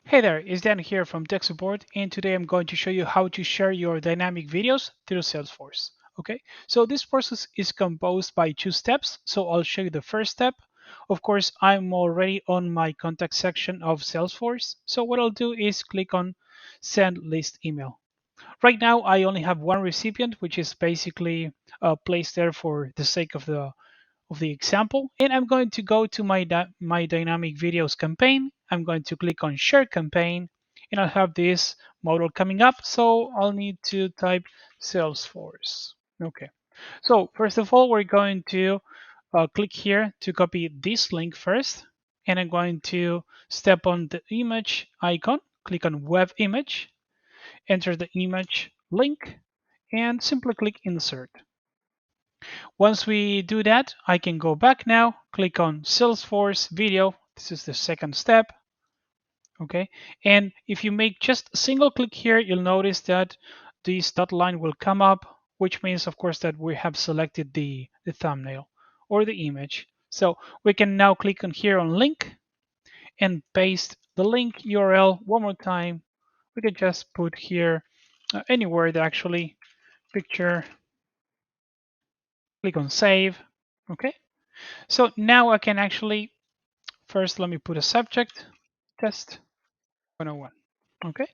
Hey there, it's Dan here from Tech Support, and today I'm going to show you how to share your dynamic videos through Salesforce. Okay, so this process is composed by two steps. So I'll show you the first step. Of course, I'm already on my contact section of Salesforce. So what I'll do is click on Send List Email. Right now, I only have one recipient, which is basically placed there for the sake of the example, and I'm going to go to my dynamic videos campaign. I'm going to click on share campaign, and I'll have this modal coming up. So I'll need to type Salesforce. Okay. So first of all, we're going to click here to copy this link first, and I'm going to step on the image icon, click on web image, enter the image link, and simply click insert. Once we do that, I can go back now, click on Salesforce video. This is the second step. Okay. And if you make just a single click here, you'll notice that this dot line will come up, which means, of course, that we have selected the thumbnail or the image. So we can now click on here on link and paste the link URL one more time. We can just put here any word actually, picture, click on save. Okay. So now I can actually first, let me put a subject, test 101. Okay.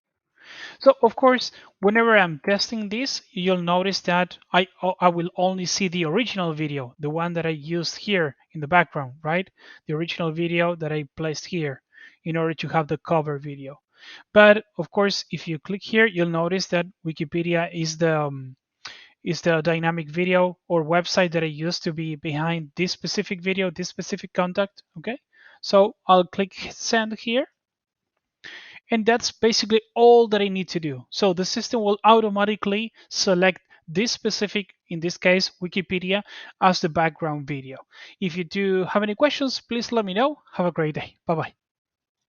So of course, whenever I'm testing this, you'll notice that I will only see the original video, the one that I used here in the background, right? The original video that I placed here in order to have the cover video. But of course, if you click here, you'll notice that Wikipedia is the dynamic video or website that I used to be behind this specific video, this specific contact. Okay. So I'll click send here, and that's basically all that I need to do. So the system will automatically select this specific, in this case, Wikipedia, as the background video. If you do have any questions, please let me know. Have a great day. Bye bye.